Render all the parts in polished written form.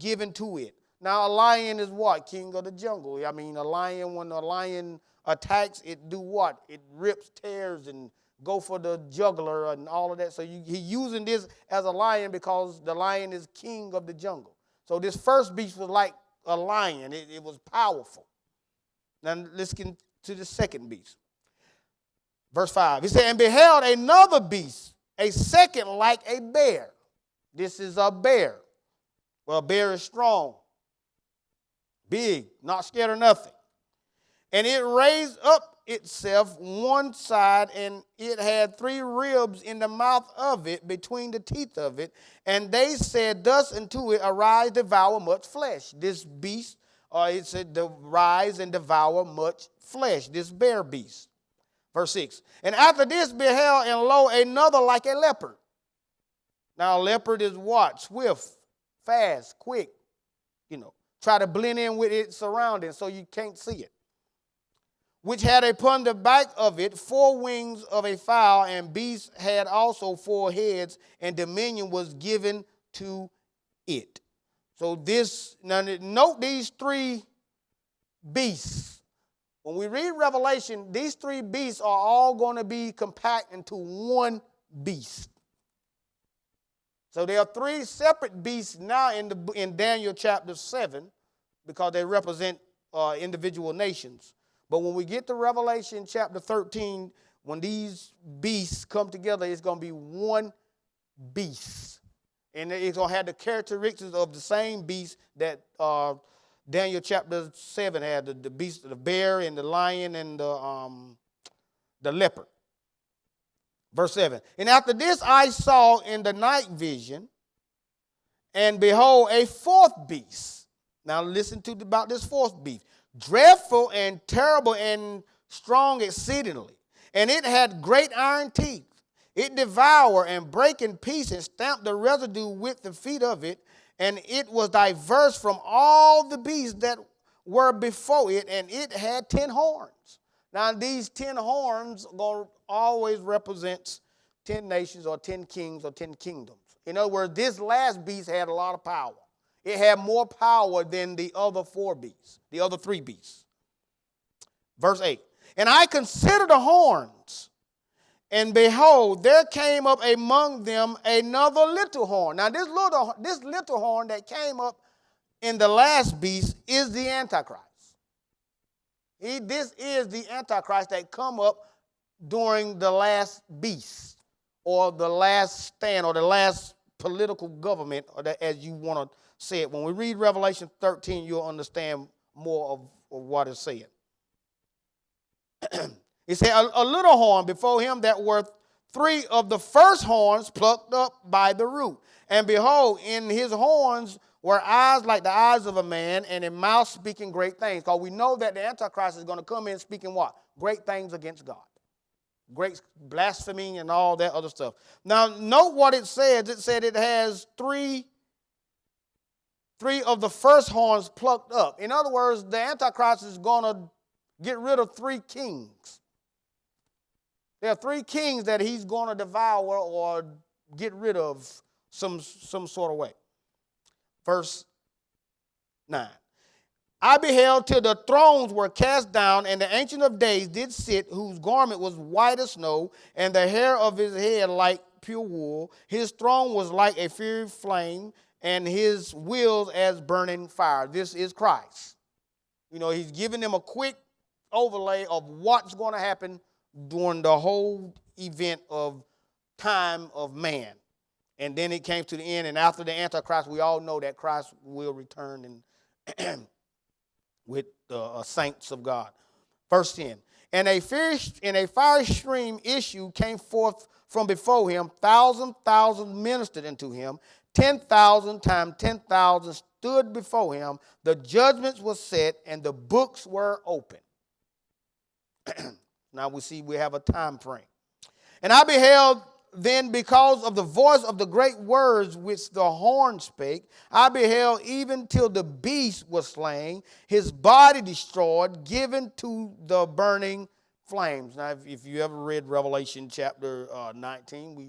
given to it. Now, a lion is what? King of the jungle. I mean, a lion, when a lion attacks, it do what? It rips, tears, and go for the jugular and all of that. So he using this as a lion because the lion is king of the jungle. So this first beast was like a lion. It was powerful. Now, let's get to the second beast. Verse 5. He said, and beheld another beast, a second like a bear. This is a bear. Well, a bear is strong, big, not scared of nothing. And it raised up itself one side, and it had 3 ribs in the mouth of it, between the teeth of it. And they said thus unto it, arise, devour much flesh. This beast, it said, rise and devour much flesh, this bear beast. Verse 6. And after this beheld, and lo, another like a leopard. Now, a leopard is what? Swift, fast, quick, try to blend in with its surroundings so you can't see it. Which had upon the back of it 4 wings of a fowl, and beast had also 4 heads, and dominion was given to it. So now note these 3 beasts. When we read Revelation, these 3 beasts are all going to be compact into one beast. So there are 3 separate beasts now in Daniel chapter 7 because they represent individual nations. But when we get to Revelation chapter 13, when these beasts come together, it's going to be one beast. And it's going to have the characteristics of the same beast that Daniel chapter 7 had, the beast, the bear and the lion and the leopard. Verse 7. And after this I saw in the night vision, and behold, a 4th beast. Now listen to about this 4th beast. Dreadful and terrible and strong exceedingly. And it had great iron teeth. It devoured and brake in pieces and stamped the residue with the feet of it. And it was diverse from all the beasts that were before it. And it had 10 horns. Now these 10 horns always represents 10 nations or 10 kings or 10 kingdoms. In other words, this last beast had a lot of power. It had more power than the other 4 beasts, the other 3 beasts. Verse 8. And I considered the horns, and behold, there came up among them another little horn. Now this little horn that came up in the last beast is the Antichrist. This is the Antichrist that come up during the last beast, or the last stand, or the last political government, or as you want to say it. When we read Revelation 13, you'll understand more of what it's saying. It said, a little horn before him that were 3 of the first horns plucked up by the root. And behold, in his horns were eyes like the eyes of a man, and a mouth speaking great things. Because we know that the Antichrist is going to come in speaking what? Great things against God. Great blasphemy and all that other stuff. Now, note what it says. It said it has 3 of the first horns plucked up. In other words, the Antichrist is going to get rid of 3 kings. There are 3 kings that he's going to devour or get rid of some sort of way. Verse 9. I beheld till the thrones were cast down, and the Ancient of Days did sit, whose garment was white as snow, and the hair of his head like pure wool. His throne was like a fiery flame, and his wheels as burning fire. This is Christ. He's giving them a quick overlay of what's going to happen during the whole event of time of man. And then it came to the end, and after the Antichrist, we all know that Christ will return and with the saints of God. Verse 10. And a fiery stream issue came forth from before him. 1,000 ministered unto him. 10,000 times 10,000 stood before him. The judgments were set, and the books were open. Now we see we have a time frame. And I beheld then, because of the voice of the great words which the horn spake, I beheld even till the beast was slain, his body destroyed, given to the burning flames. Now, if you ever read Revelation chapter 19, we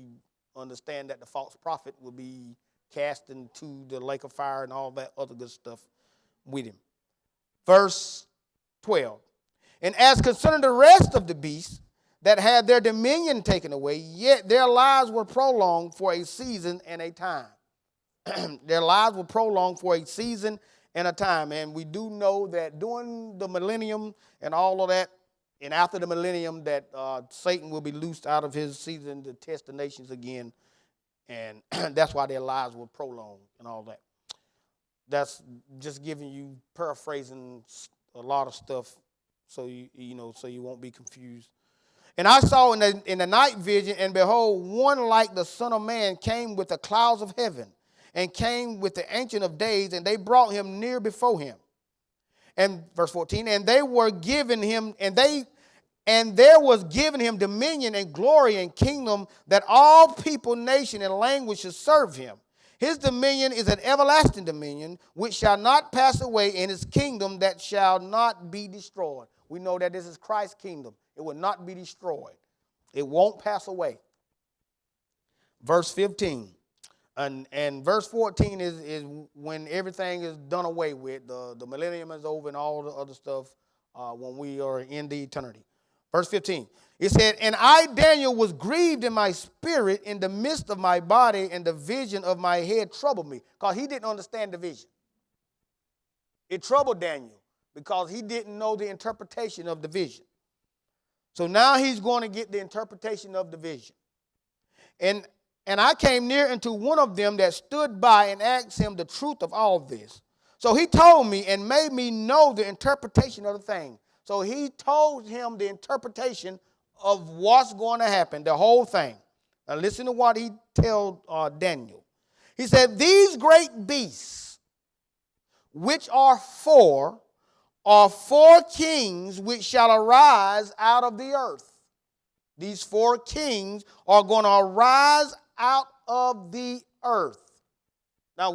understand that the false prophet will be cast into the lake of fire and all that other good stuff with him. Verse 12. And as concerning the rest of the beasts that had their dominion taken away, yet their lives were prolonged for a season and a time. Their lives were prolonged for a season and a time. And we do know that during the millennium and all of that, and after the millennium, that Satan will be loosed out of his season to test the nations again. And that's why their lives were prolonged and all that. That's just giving you, paraphrasing a lot of stuff so you won't be confused. And I saw in the night vision, and behold, one like the Son of Man came with the clouds of heaven, and came with the Ancient of Days, and they brought him near before him. And verse 14, and there was given him dominion and glory and kingdom, that all people, nation, and language should serve him. His dominion is an everlasting dominion, which shall not pass away, in his kingdom that shall not be destroyed. We know that this is Christ's kingdom. It will not be destroyed. It won't pass away. Verse 15. And verse 14 is when everything is done away with. The millennium is over and all the other stuff when we are in the eternity. Verse 15. It said, and I, Daniel, was grieved in my spirit in the midst of my body, and the vision of my head troubled me. Because he didn't understand the vision. It troubled Daniel because he didn't know the interpretation of the vision. So now he's going to get the interpretation of the vision. And I came near unto one of them that stood by and asked him the truth of all this. So he told me and made me know the interpretation of the thing. So he told him the interpretation of what's going to happen, the whole thing. Now listen to what he told Daniel. He said, these great beasts, which are four kings which shall arise out of the earth. These four kings are going to arise out of the earth. Now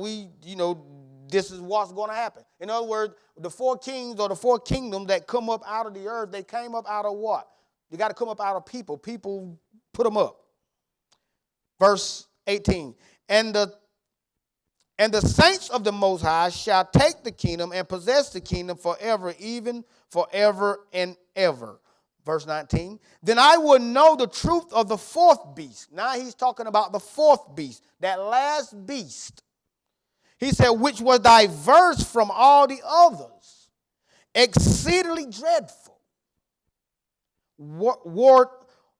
this is what's going to happen. In other words, the four kings or the four kingdoms that come up out of the earth, they came up out of what? They got to come up out of people. People put them up. Verse 18. And the saints of the Most High shall take the kingdom and possess the kingdom forever, even forever and ever. Verse 19. Then I will know the truth of the fourth beast. Now he's talking about the fourth beast, that last beast. He said, which was diverse from all the others, exceedingly dreadful,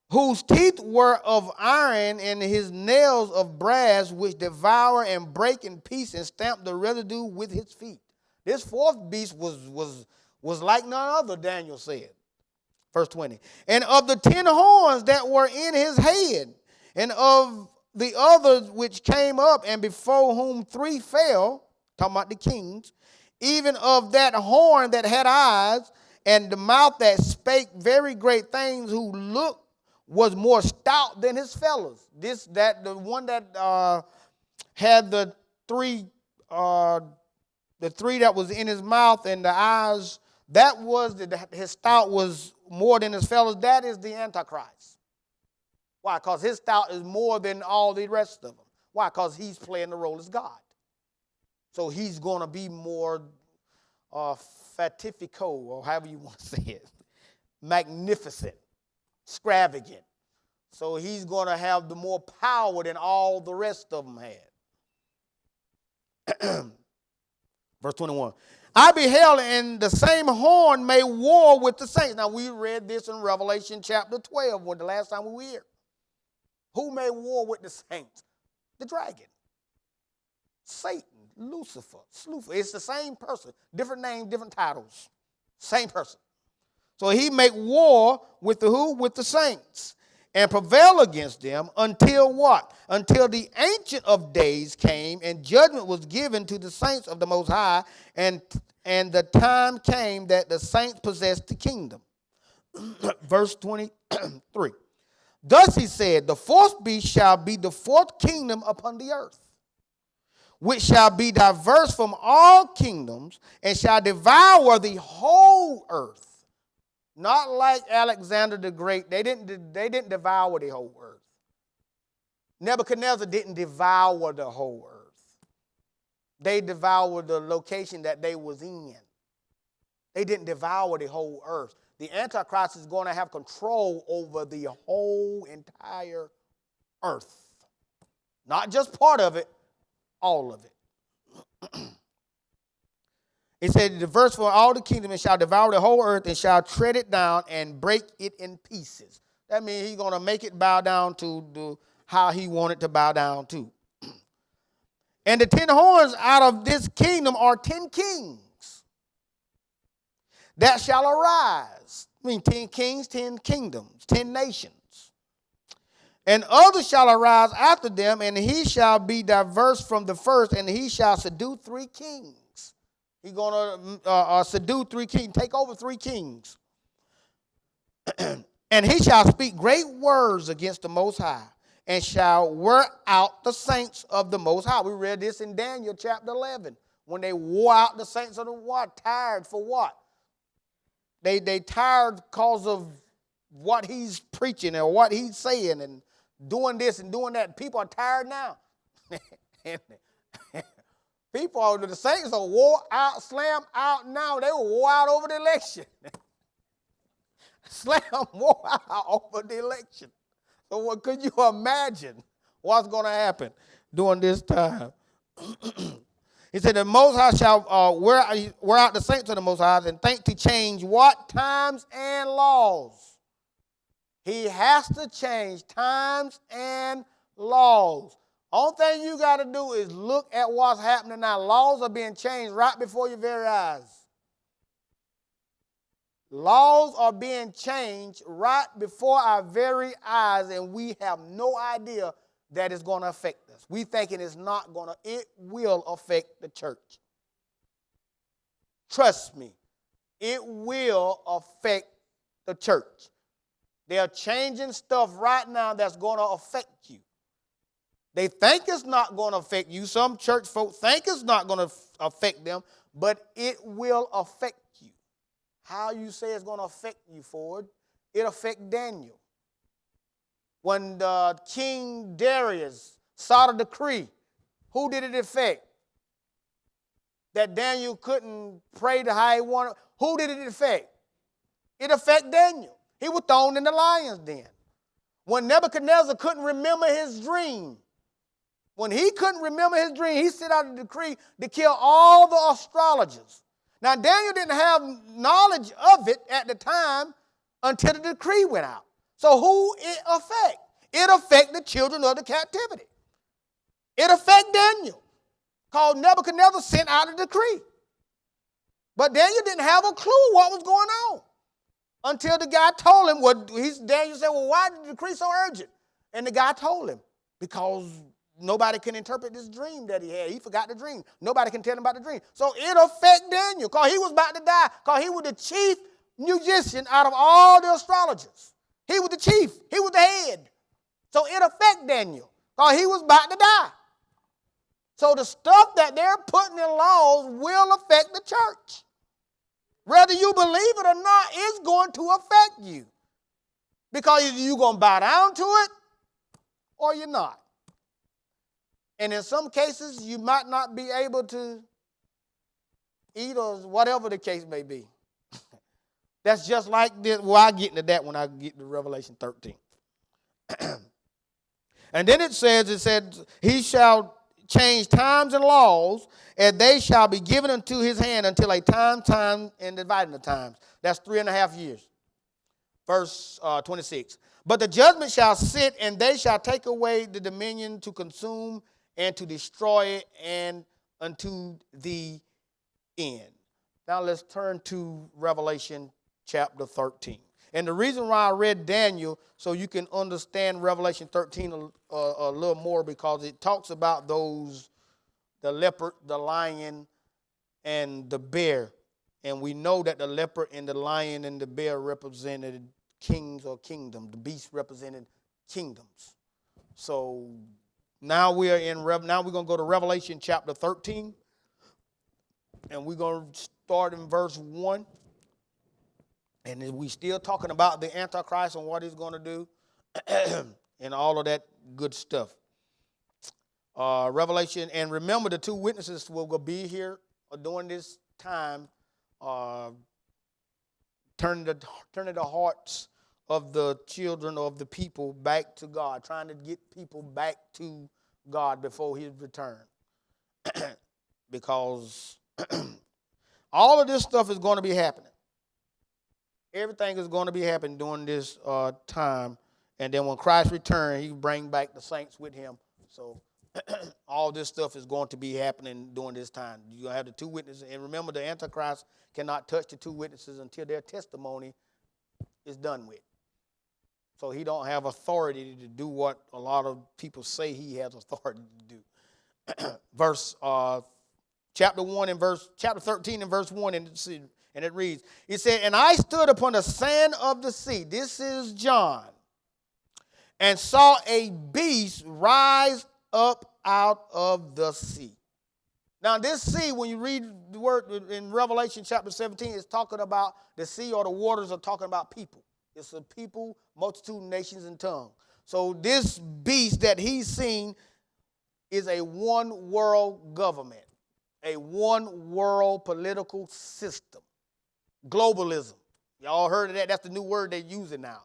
whose teeth were of iron and his nails of brass, which devour and break in pieces and stamp the residue with his feet. This fourth beast was like none other, Daniel said. Verse 20. And of the 10 horns that were in his head, and of the others which came up, and before whom 3 fell, talking about the kings, even of that horn that had eyes, and the mouth that spake very great things, who looked was more stout than his fellows. The one that had the three that was in his mouth and the eyes, that was his stout was more than his fellows. That is the Antichrist. Why? Because his stout is more than all the rest of them. Why? Because he's playing the role as God. So he's going to be more fatifico, or however you want to say it, magnificent, extravagant. So he's going to have the more power than all the rest of them had. Verse 21. I beheld, and the same horn made war with the saints. Now, we read this in Revelation chapter 12, when the last time we were here. Who made war with the saints? The dragon. Satan, Lucifer, Sluffer. It's the same person. Different name, different titles. Same person. So he make war with the who? With the saints. And prevail against them until what? Until the Ancient of Days came, and judgment was given to the saints of the Most High, and the time came that the saints possessed the kingdom. Verse 23. Thus he said, the fourth beast shall be the fourth kingdom upon the earth, which shall be diverse from all kingdoms, and shall devour the whole earth. Not like Alexander the Great. They didn't devour the whole earth. Nebuchadnezzar didn't devour the whole earth. they devoured the location that they was in. They didn't devour the whole earth. The Antichrist is going to have control over the whole entire earth. Not just part of it, all of it. It said, the verse for all the kingdom, and shall devour the whole earth, and shall tread it down and break it in pieces. That means he's going to make it bow down to how he wanted to bow down to. And the 10 horns out of this kingdom are 10 kings that shall arise. I mean, 10 kings, 10 kingdoms, 10 nations. And others shall arise after them, and he shall be diverse from the first, and he shall subdue 3 kings. He's going to subdue 3 kings, take over 3 kings. And he shall speak great words against the Most High, and shall wear out the saints of the Most High. We read this in Daniel chapter 11. When they wore out the saints of the what? Tired for what? They tired because of what he's preaching or what he's saying and doing this and doing that. People are tired now. People, the saints are wore out, slammed out now. They were wore out over the election. Slam wore out over the election. So what could you imagine what's going to happen during this time? He said, the Most High shall wear out the saints of the Most High and think to change what? Times and laws. He has to change times and laws. Only thing you got to do is look at what's happening now. Laws are being changed right before your very eyes. Laws are being changed right before our very eyes, and we have no idea that it's going to affect us. We thinking it's not going to. It will affect the church. Trust me, it will affect the church. They are changing stuff right now that's going to affect you. They think it's not going to affect you. Some church folk think it's not going to affect them, but it will affect you. How you say it's going to affect you, Ford? It affect Daniel. When King Darius saw the decree, who did it affect? That Daniel couldn't pray to how he wanted. Who did it affect? It affected Daniel. He was thrown in the lion's den. When Nebuchadnezzar couldn't remember his dream, when he couldn't remember his dream, he sent out a decree to kill all the astrologers. Now, Daniel didn't have knowledge of it at the time until the decree went out. So who it affect? It affect the children of the captivity. It affect Daniel, because Nebuchadnezzar sent out a decree. But Daniel didn't have a clue what was going on until the guy told him. Daniel said, well, why did the decree so urgent? And the guy told him, because nobody can interpret this dream that he had. He forgot the dream. Nobody can tell him about the dream. So it affected Daniel, because he was about to die, because he was the chief musician out of all the astrologers. He was the chief. He was the head. So it affected Daniel, because he was about to die. So the stuff that they're putting in laws will affect the church. Whether you believe it or not, it's going to affect you. Because either you're going to bow down to it or you're not. And in some cases, you might not be able to eat or whatever the case may be. That's just like this. Well, I'll get into that when I get to Revelation 13. And then it said, he shall change times and laws, and they shall be given into his hand until a time, and dividing the times. That's 3.5 years. Verse 26. But the judgment shall sit, and they shall take away the dominion to consume and to destroy it, and unto the end. Now let's turn to Revelation chapter 13. And the reason why I read Daniel, so you can understand Revelation 13 a little more, because it talks about those, the leopard, the lion, and the bear. And we know that the leopard and the lion and the bear represented kings or kingdom. The beast represented kingdoms. So now we're going to go to Revelation chapter 13. And we're going to start in verse 1. And we still talking about the Antichrist and what he's going to do and all of that good stuff. Revelation, and remember the two witnesses will be here during this time, turning the hearts of the children of the people back to God, trying to get people back to God before his return. Because all of this stuff is going to be happening. Everything is going to be happening during this time. And then when Christ returns, he will bring back the saints with him. So all this stuff is going to be happening during this time. You're going to have the two witnesses. And remember, the Antichrist cannot touch the two witnesses until their testimony is done with. So he don't have authority to do what a lot of people say he has authority to do. Chapter 13 and verse 1, and it reads, it said, and I stood upon the sand of the sea. This is John. And saw a beast rise up out of the sea. Now, this sea, when you read the word in Revelation chapter 17, it's talking about the sea, or the waters are talking about people. It's a people, multitude, nations, and tongues. So this beast that he's seen is a one world government, a one world political system. Globalism. Y'all heard of that? That's the new word they're using now.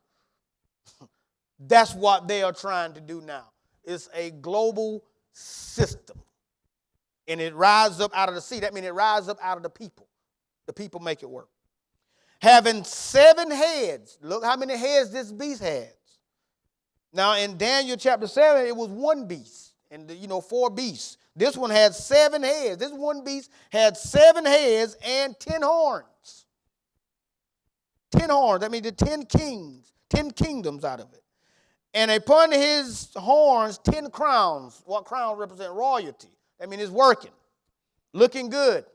That's what they are trying to do now. It's a global system. And it rises up out of the sea. That means it rises up out of the people. The people make it work. Having 7 heads. Look how many heads this beast has. Now in Daniel chapter 7, it was one beast. And 4 beasts. This one had 7 heads. This one beast had 7 heads and 10 horns. 10 horns. That means the 10 kings. 10 kingdoms out of it. And upon his horns, 10 crowns. What crowns represent? Royalty. I mean, it's working, looking good.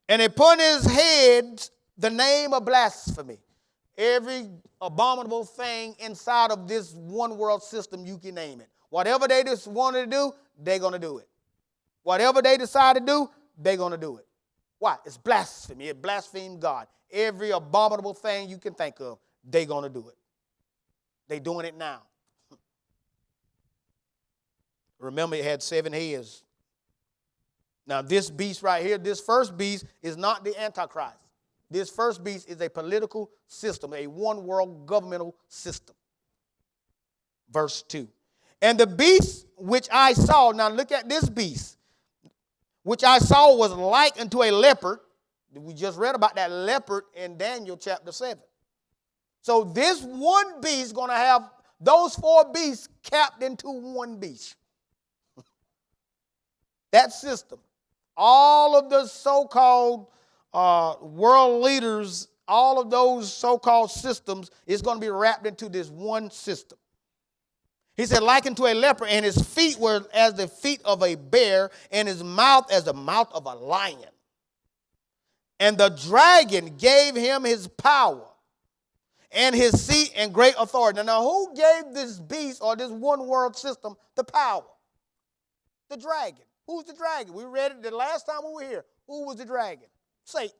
And upon his heads, the name of blasphemy. Every abominable thing inside of this one world system, you can name it. Whatever they just wanted to do, they're going to do it. Whatever they decide to do, they're going to do it. Why? It's blasphemy. It blasphemes God. Every abominable thing you can think of, they're going to do it. They're doing it now. Remember, it had 7 heads. Now, this beast right here, this first beast is not the Antichrist. This first beast is a political system, a one-world governmental system. Verse 2. And the beast which I saw, now look at this beast, which I saw was like unto a leopard. We just read about that leopard in Daniel chapter 7. So this one beast is going to have those 4 beasts capped into one beast. That system. All of the so-called world leaders, all of those so-called systems is going to be wrapped into this one system. He said, like unto a leopard, and his feet were as the feet of a bear, and his mouth as the mouth of a lion. And the dragon gave him his power and his seat and great authority. Now, who gave this beast or this one world system the power? The dragon. Who's the dragon? We read it the last time we were here. Who was the dragon? Satan,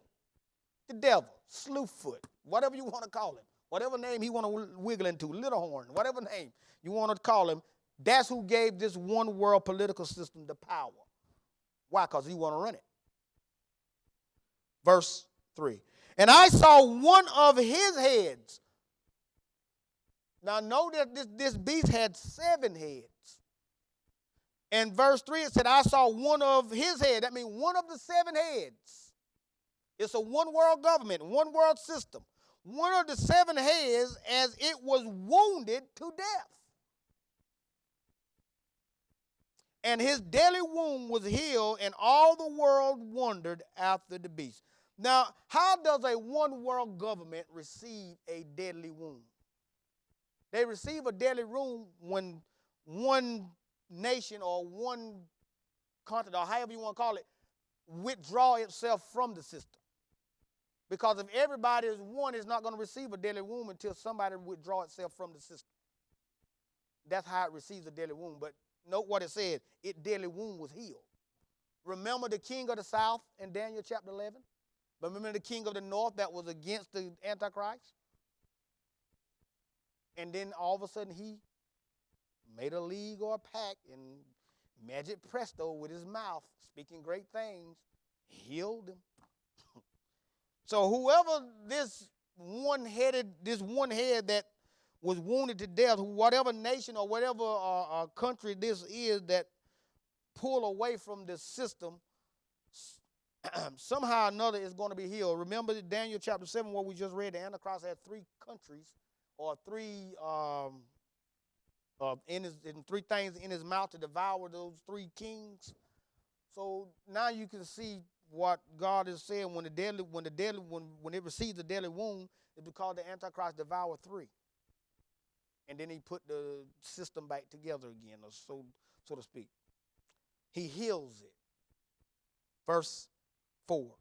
the devil, Slewfoot, whatever you want to call him. Whatever name he want to wiggle into, Little Horn, whatever name you want to call him, that's who gave this one world political system the power. Why? Because he want to run it. Verse 3. And I saw one of his heads. Now know that this beast had 7 heads. And verse 3, it said, I saw one of his heads. That means one of the 7 heads. It's a one world government, one world system. One of the 7 heads as it was wounded to death. And his deadly wound was healed, and all the world wondered after the beast. Now, how does a one world government receive a deadly wound? They receive a deadly wound when one nation or one continent, or however you want to call it, withdraw itself from the system. Because if everybody is one, it's not going to receive a deadly wound until somebody withdraw itself from the system. That's how it receives a deadly wound. But note what it said. Its deadly wound was healed. Remember the king of the south in Daniel chapter 11? Remember the king of the north that was against the Antichrist? And then all of a sudden he made a league or a pact, and Magic Presto with his mouth, speaking great things, healed him. So whoever this one head that was wounded to death, whatever nation or whatever country this is that pull away from the system, somehow or another is going to be healed. Remember Daniel chapter 7 where we just read the Antichrist had three countries or three three things in his mouth to devour those three kings. So now you can see what God is saying when it receives the deadly wound, it's because the Antichrist devoured three. And then he put the system back together again, or so to speak. He heals it. Verse 4.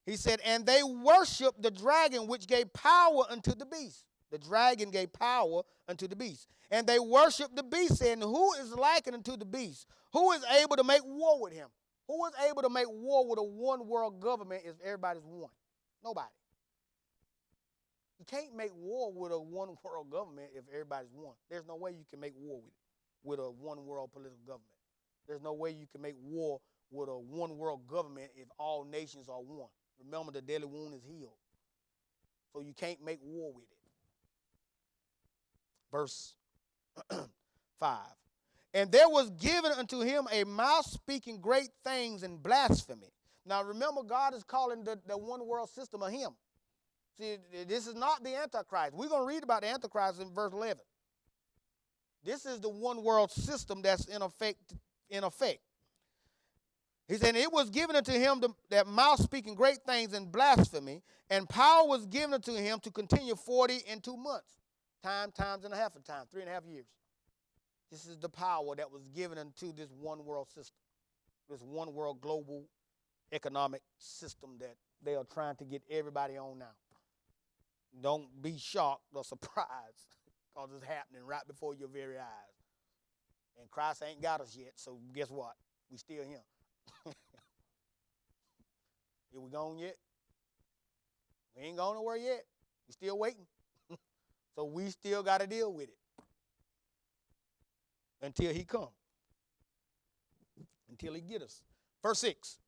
He said, and they worshiped the dragon which gave power unto the beast. The dragon gave power unto the beast. And they worshiped the beast, saying, who is likened unto the beast? Who is able to make war with him? Who is able to make war with a one world government if everybody's one? Nobody. You can't make war with a one world government if everybody's one. There's no way you can make war with a one world political government. There's no way you can make war with a one world government if all nations are one. Remember, the deadly wound is healed. So you can't make war with it. Verse 5. And there was given unto him a mouth speaking great things and blasphemy. Now remember, God is calling the one world system a him. See, this is not the Antichrist. We're going to read about the Antichrist in verse 11. This is the one world system that's in effect. He said, it was given unto him that mouth speaking great things and blasphemy, and power was given unto him to continue 42 months. Times and a half of time, 3.5 years. This is the power that was given unto this one world system, this one world global economic system that they are trying to get everybody on now. Don't be shocked or surprised because it's happening right before your very eyes. And Christ ain't got us yet, so guess what? We still him. Are we gone yet? We ain't gone nowhere yet. We still waiting. So we still got to deal with it until he come, until he get us. Verse 6.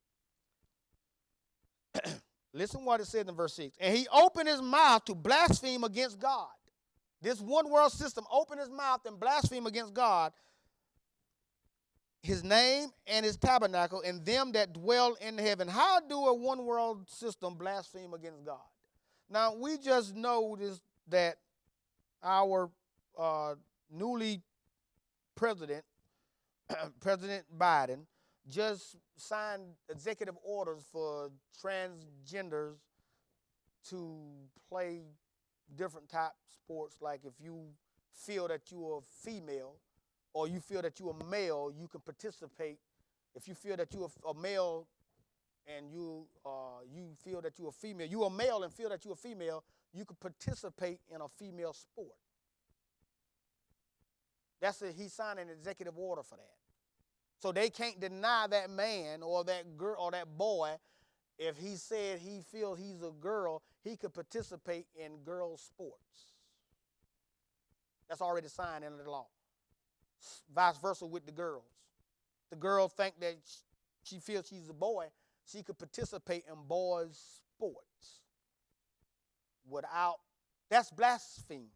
Listen what it says in verse 6. And he opened his mouth to blaspheme against God. This one world system opened his mouth and blasphemed against God, his name and his tabernacle, and them that dwell in heaven. How do a one world system blaspheme against God? Now, we just noticed that our newly President Biden, just signed executive orders for transgenders to play different type sports. Like if you feel that you're a female or you feel that you're a male, you can participate. If you feel that you're a male and you feel that you're a female, you're a male and feel that you're a female, you can participate in a female sport. He signed an executive order for that. So they can't deny that man or that girl or that boy, if he said he feels he's a girl, he could participate in girl sports. That's already signed into the law. Vice versa with the girls. The girl think that she feels she's a boy, she could participate in boys' sports. That's blasphemy.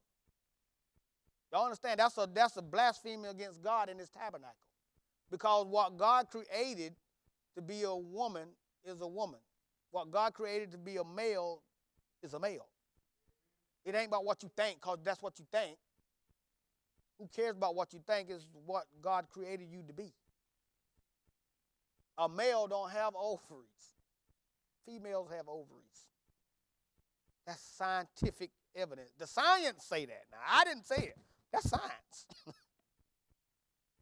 Y'all understand? That's a blasphemy against God in his tabernacle. Because what God created to be a woman is a woman. What God created to be a male is a male. It ain't about what you think, because that's what you think. Who cares about what you think is what God created you to be. A male don't have ovaries. Females have ovaries. That's scientific evidence. The science say that. Now, I didn't say it. That's science.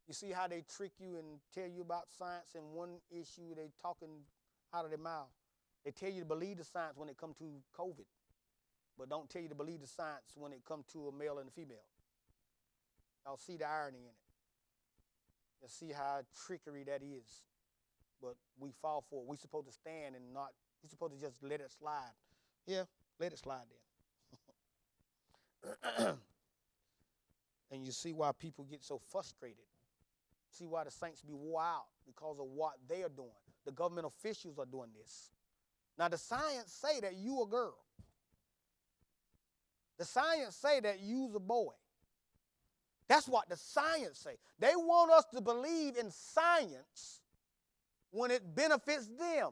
You see how they trick you and tell you about science in one issue, they talking out of their mouth. They tell you to believe the science when it comes to COVID, but don't tell you to believe the science when it comes to a male and a female. Y'all see the irony in it. You see how trickery that is. But we fall for it. We're supposed to stand and not, you're supposed to just let it slide. Yeah, let it slide then. And you see why people get so frustrated. See why the saints be wore out? Because of what they are doing. The government officials are doing this. Now, the science say that you a girl. The science say that you's a boy. That's what the science say. They want us to believe in science when it benefits them.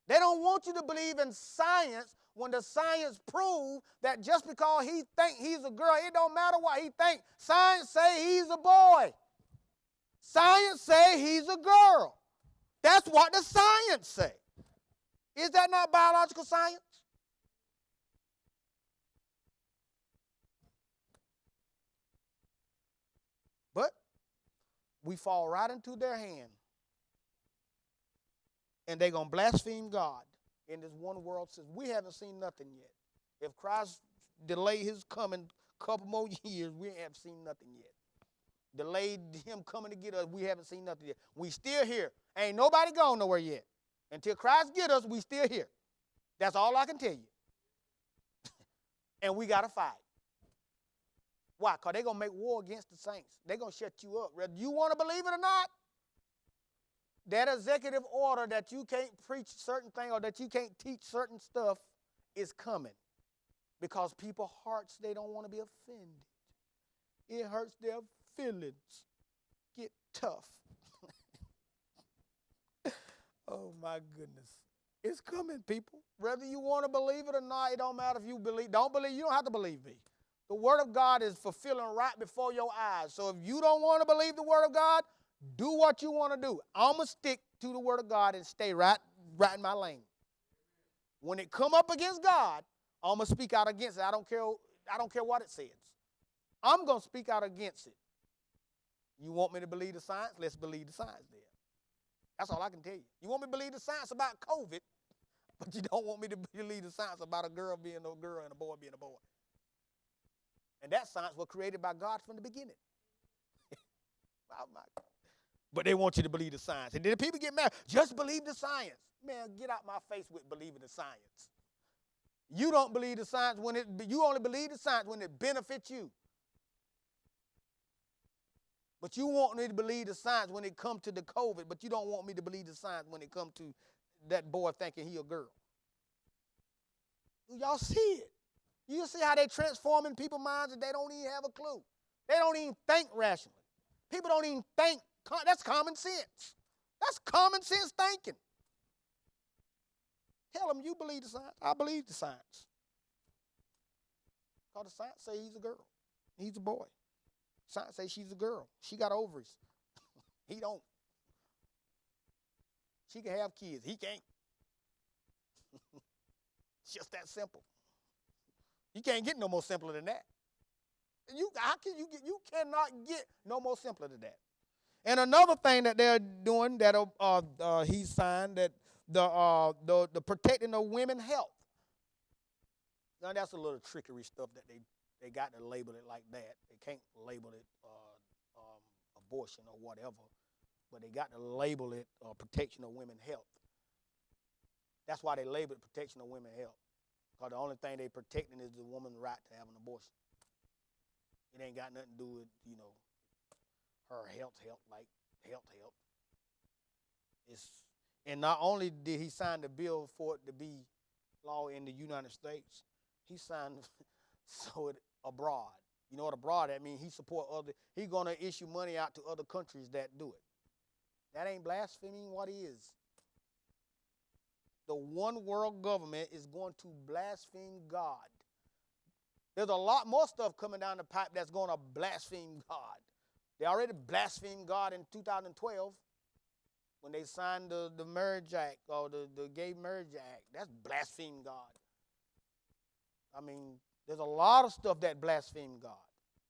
They don't want you to believe in science when the science proves that just because he think he's a girl, it don't matter what he think. Science say he's a boy. Science say he's a girl. That's what the science say. Is that not biological science? But we fall right into their hand. And they're going to blaspheme God in this one world system. We haven't seen nothing yet. If Christ delayed his coming a couple more years, we haven't seen nothing yet. Delayed him coming to get us, we haven't seen nothing yet. We still here. Ain't nobody gone nowhere yet. Until Christ get us, we still here. That's all I can tell you. And we got to fight. Why? Because they're going to make war against the saints. They're going to shut you up. Whether you want to believe it or not, that executive order that you can't preach certain things or that you can't teach certain stuff is coming. Because people's hearts, they don't want to be offended. It hurts their feelings. Get tough. Oh, my goodness. It's coming, people. Whether you want to believe it or not, it don't matter if you believe. Don't believe. You don't have to believe me. The word of God is fulfilling right before your eyes. So if you don't want to believe the word of God, do what you want to do. I'm going to stick to the word of God and stay right in my lane. When it come up against God, I'm going to speak out against it. I don't care what it says. I'm going to speak out against it. You want me to believe the science? Let's believe the science then. That's all I can tell you. You want me to believe the science about COVID, but you don't want me to believe the science about a girl being a girl and a boy being a boy. And that science was created by God from the beginning. Oh my God. But they want you to believe the science. And then people get mad. Just believe the science. Man, get out my face with believing the science. You don't believe the science you only believe the science when it benefits you. But you want me to believe the science when it comes to the COVID, but you don't want me to believe the science when it comes to that boy thinking he a girl. Do y'all see it? You see how they transforming people's minds and they don't even have a clue. They don't even think rationally. People don't even think. That's common sense. That's common sense thinking. Tell them you believe the science. I believe the science. Because the science say he's a girl. He's a boy. Science say she's a girl. She got ovaries. He don't. She can have kids. He can't. It's just that simple. You can't get no more simpler than that. You cannot get no more simpler than that. And another thing that they're doing that he signed that the protecting of women's health. Now that's a little trickery stuff that they got to label it like that. They can't label it abortion or whatever, but they got to label it protection of women's health. That's why they label it protection of women's health. Because the only thing they protecting is the woman's right to have an abortion. It ain't got nothing to do with, her health like health. And not only did he sign the bill for it to be law in the United States, he signed so it abroad. You know what abroad that means? He's going to issue money out to other countries that do it. That ain't blaspheming what he is. The one world government is going to blaspheme God. There's a lot more stuff coming down the pipe that's going to blaspheme God. They already blasphemed God in 2012 when they signed the Marriage Act or the Gay Marriage Act. That's blaspheme God. I mean, there's a lot of stuff that blaspheme God.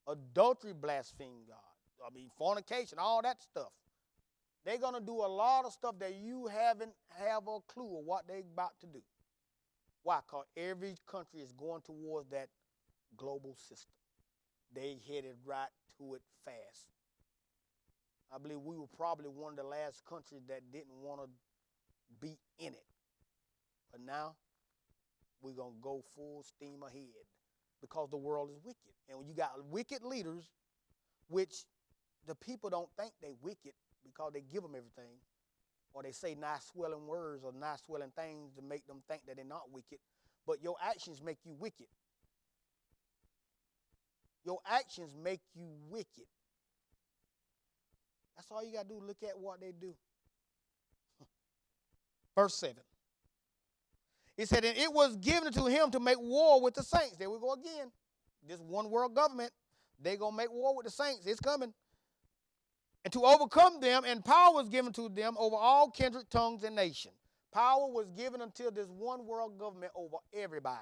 Adultery blaspheme God. I mean, fornication, all that stuff. They're going to do a lot of stuff that you haven't have a clue of what they're about to do. Why? Because every country is going towards that global system. They headed right to it fast. I believe we were probably one of the last countries that didn't want to be in it. But now, we're going to go full steam ahead because the world is wicked. And when you got wicked leaders, which the people don't think they wicked because they give them everything, or they say nice swelling words or nice swelling things to make them think that they're not wicked. But your actions make you wicked. Your actions make you wicked. That's all you got to do, look at what they do. Verse 7. It said, and it was given to him to make war with the saints. There we go again. This one world government, they're going to make war with the saints. It's coming. And to overcome them, and power was given to them over all kindred, tongues, and nations. Power was given until this one world government over everybody.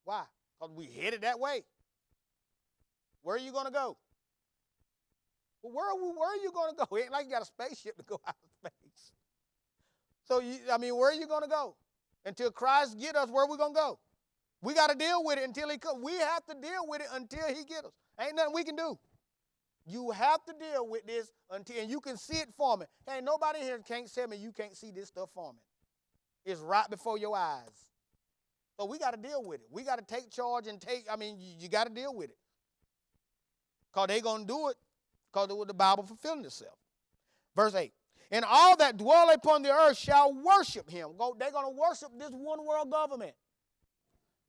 Why? Because we headed that way. Where are you going to go? Well, where are you going to go? It ain't like you got a spaceship to go out of space. So, where are you going to go? Until Christ get us, where are we going to go? We got to deal with it until he comes. We have to deal with it until he gets us. Ain't nothing we can do. You have to deal with this until, and you can see it forming. Hey, nobody here can't tell me you can't see this stuff forming. It's right before your eyes. So we got to deal with it. We got to take charge and you got to deal with it. Because they're going to do it because the Bible fulfilling itself. Verse 8. And all that dwell upon the earth shall worship him. They're going to worship this one world government.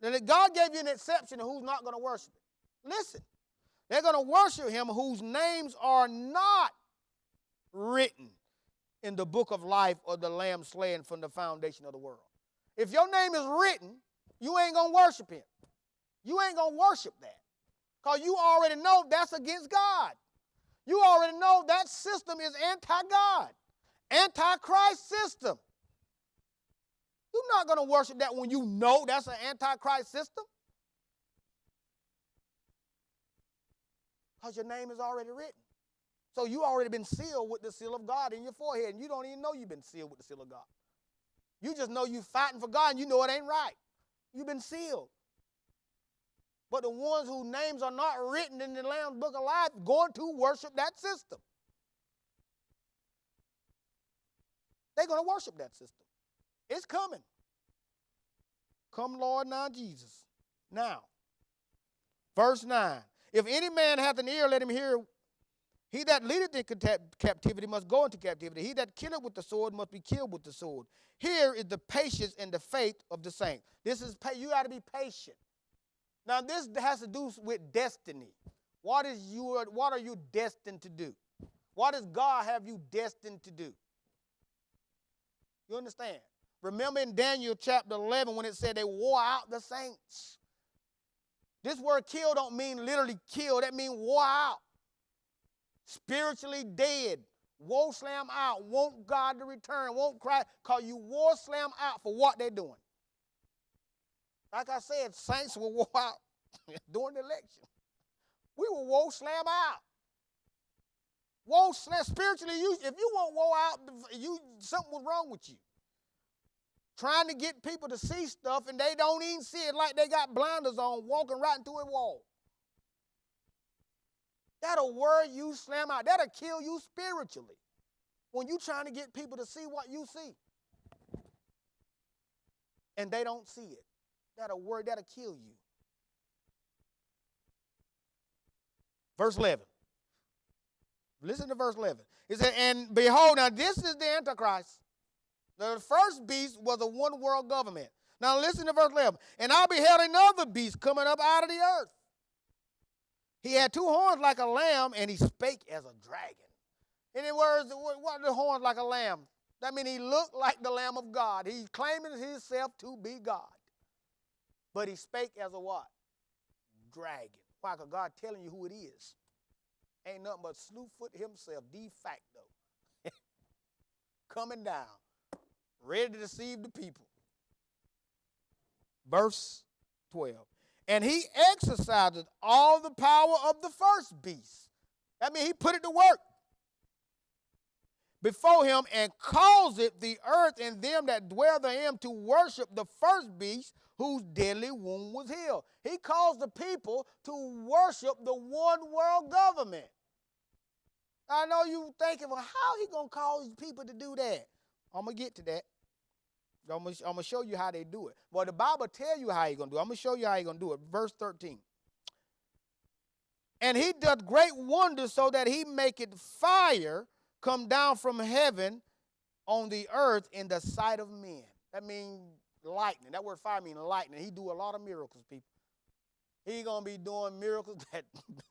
Then God gave you an exception of who's not going to worship it. Listen. They're going to worship him whose names are not written in the book of life of the Lamb slain from the foundation of the world. If your name is written, you ain't going to worship him. You ain't going to worship that. Because you already know that's against God. You already know that system is anti-God, anti-Christ system. You're not going to worship that when you know that's an anti-Christ system. Because your name is already written. So you already been sealed with the seal of God in your forehead, and you don't even know you've been sealed with the seal of God. You just know you fighting for God, and you know it ain't right. You've been sealed. But the ones whose names are not written in the Lamb's Book of Life going to worship that system. They're going to worship that system. It's coming. Come, Lord, now Jesus. Now, verse 9. If any man hath an ear, let him hear. He that leadeth in captivity must go into captivity. He that killeth with the sword must be killed with the sword. Here is the patience and the faith of the saints. You got to be patient. Now, this has to do with destiny. What are you destined to do? What does God have you destined to do? You understand? Remember in Daniel chapter 11 when it said they wore out the saints. This word kill don't mean literally kill. That means wore out. Spiritually dead. Woe slam out. Want God to return. Won't cry. Because you wore slam out for what they're doing. Like I said, saints were wore out during the election. We were woe slam out. Woe slam. Spiritually, if you weren't woe out, something was wrong with you. Trying to get people to see stuff and they don't even see it like they got blinders on, walking right into a wall. That'll wear you slam out. That'll kill you spiritually when you're trying to get people to see what you see. And they don't see it. That'll kill you. Verse 11. Listen to verse 11. It said, and behold, now this is the Antichrist. The first beast was a one world government. Now listen to verse 11. And I beheld another beast coming up out of the earth. He had two horns like a lamb, and he spake as a dragon. In other words, what are the horns like a lamb? That means he looked like the Lamb of God. He's claiming himself to be God. But he spake as a what? Dragon. Why? Because God telling you who it is. Ain't nothing but Slewfoot himself, de facto. Coming down. Ready to deceive the people. Verse 12. And he exercises all the power of the first beast. That means he put it to work before him and caused it the earth and them that dwell therein to worship the first beast whose deadly wound was healed. He caused the people to worship the one world government. I know you thinking, well, how he going to cause people to do that? I'm going to get to that. I'm going to show you how they do it. Well, the Bible tell you how he's going to do it. I'm going to show you how he's going to do it. Verse 13. And he doth great wonders, so that he maketh fire come down from heaven on the earth in the sight of men. That means lightning. That word fire means lightning. He do a lot of miracles, people. He going to be doing miracles that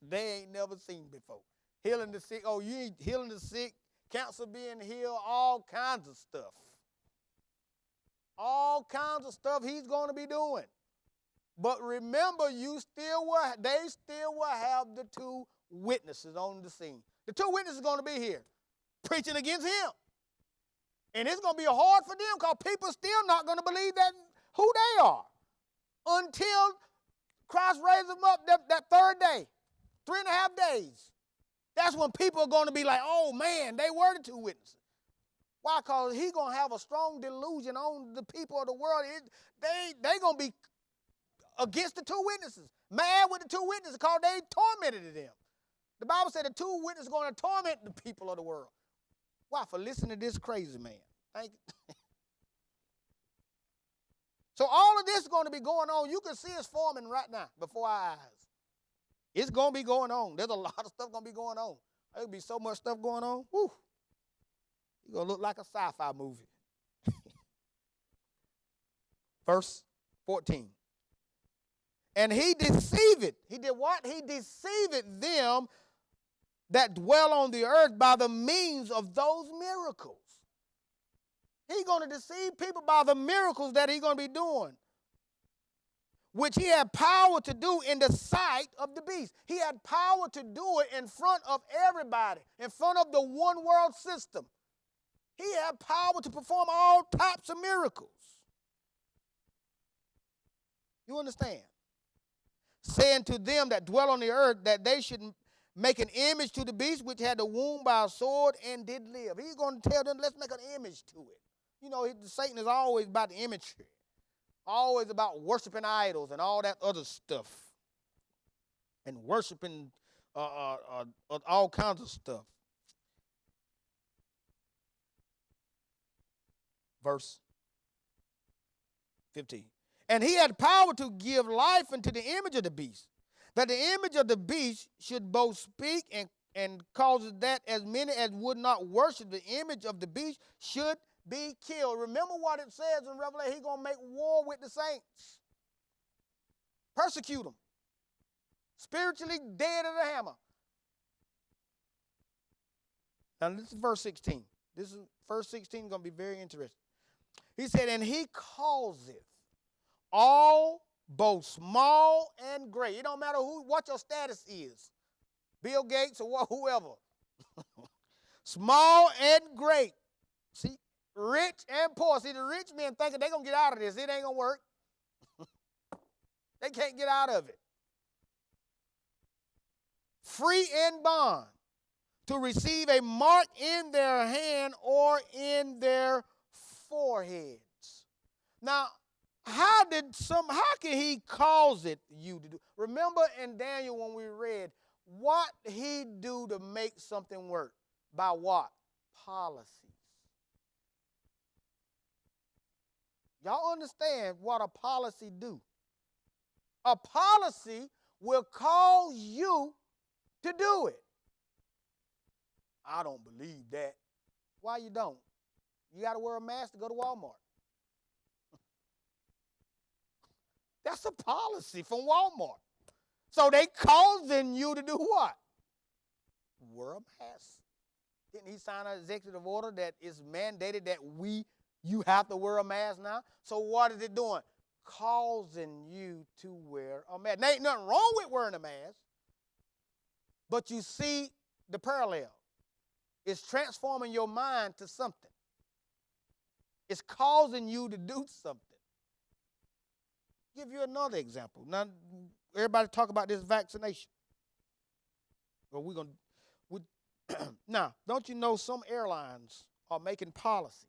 they ain't never seen before. Healing the sick. Oh, you ain't healing the sick. Cancer being healed. All kinds of stuff. All kinds of stuff he's going to be doing. But remember, they still will have the two witnesses on the scene. The two witnesses are going to be here preaching against him. And it's going to be hard for them because people still not going to believe that who they are until Christ raises them up that third day, 3.5 days. That's when people are going to be like, oh, man, they were the two witnesses. Why? Because he's going to have a strong delusion on the people of the world. They going to be against the two witnesses, mad with the two witnesses because they tormented them. The Bible said the two witnesses are going to torment the people of the world. Why? For listening to this crazy man. Thank you. So all of this is going to be going on. You can see it's forming right now before our eyes. It's going to be going on. There's a lot of stuff going to be going on. There'll be so much stuff going on. Woo. It's going to look like a sci-fi movie. Verse 14. And he deceived. He did what? He deceived them that dwell on the earth by the means of those miracles. He's going to deceive people by the miracles that he's going to be doing, which he had power to do in the sight of the beast. He had power to do it in front of everybody, in front of the one world system. He had power to perform all types of miracles. You understand? Saying to them that dwell on the earth that they should make an image to the beast which had the wound by a sword and did live. He's going to tell them, let's make an image to it. You know, Satan is always about the imagery, always about worshiping idols and all that other stuff, and worshiping all kinds of stuff. Verse 15. And he had power to give life unto the image of the beast, that the image of the beast should both speak and causes that as many as would not worship the image of the beast should be killed. Remember what it says in Revelation. He's going to make war with the saints. Persecute them. Spiritually dead of the hammer. Now this is verse 16. This is verse 16 going to be very interesting. He said, and he causeth all, both small and great. It don't matter what your status is. Bill Gates or whoever. Small and great. See, rich and poor. See, the rich men thinking they're going to get out of this. It ain't going to work. They can't get out of it. Free and bond, to receive a mark in their hand or in their foreheads. Now, how can he cause it you to do? Remember in Daniel when we read, what he do to make something work? By what? Policies. Y'all understand what a policy do? A policy will cause you to do it. I don't believe that. Why you don't? You got to wear a mask to go to Walmart. That's a policy from Walmart. So they causing you to do what? Wear a mask. Didn't he sign an executive order that is mandated that you have to wear a mask now? So what is it doing? Causing you to wear a mask. There ain't nothing wrong with wearing a mask, but you see the parallel. It's transforming your mind to something. It's causing you to do something. Give you another example. Now, everybody talk about this vaccination. Well, now, don't you know some airlines are making policies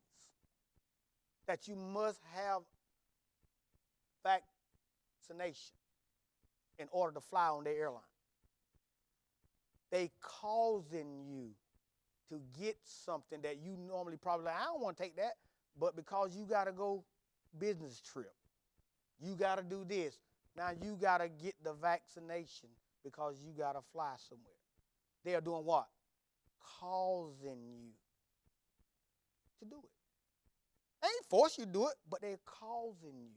that you must have vaccination in order to fly on their airline? They causing you to get something that you normally probably like, I don't want to take that, but because you got to go business trip, you got to do this. Now you got to get the vaccination because you got to fly somewhere. They are doing what? Causing you to do it. They ain't force you to do it, but they're causing you.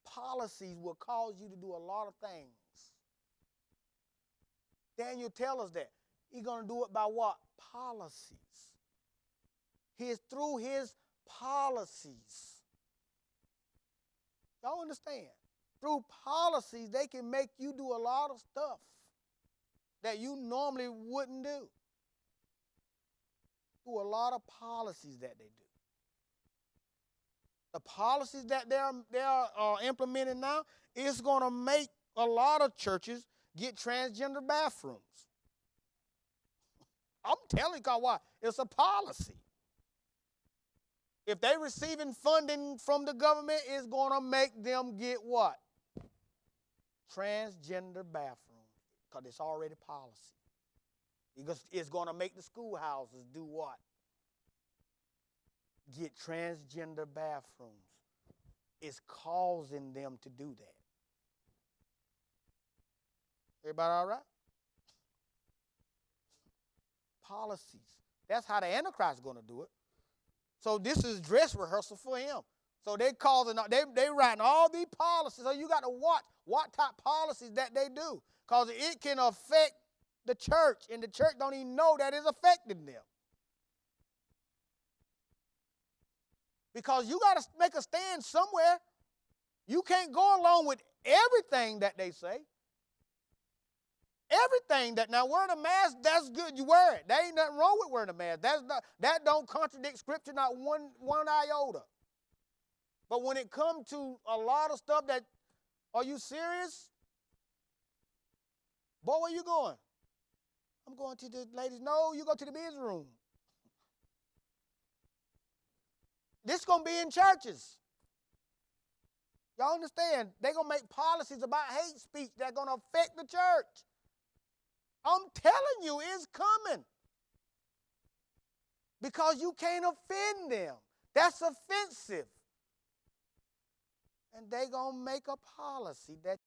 Policies will cause you to do a lot of things. Daniel tells us that. He's going to do it by what? Policies. Through his policies. Y'all understand? Through policies, they can make you do a lot of stuff that you normally wouldn't do. Through a lot of policies that they do. The policies that they are implementing now is going to make a lot of churches get transgender bathrooms. I'm telling you, why? It's a policy. If they're receiving funding from the government, it's going to make them get what? Transgender bathrooms, because it's already policy. It's going to make the schoolhouses do what? Get transgender bathrooms. It's causing them to do that. Everybody all right? Policies. That's how the Antichrist is going to do it. So this is dress rehearsal for him. So they writing all these policies. So you got to watch what type policies that they do, because it can affect the church, and the church don't even know that it's affecting them. Because you got to make a stand somewhere. You can't go along with everything that they say. Everything that, now wearing a mask, that's good. You wear it. There ain't nothing wrong with wearing a mask. That don't contradict Scripture, not one iota. But when it comes to a lot of stuff that, are you serious? Boy, where you going? I'm going to the ladies. No, you go to the men's room. This going to be in churches. Y'all understand? They're going to make policies about hate speech that are going to affect the church. I'm telling you, it's coming. Because you can't offend them. That's offensive. And they're going to make a policy that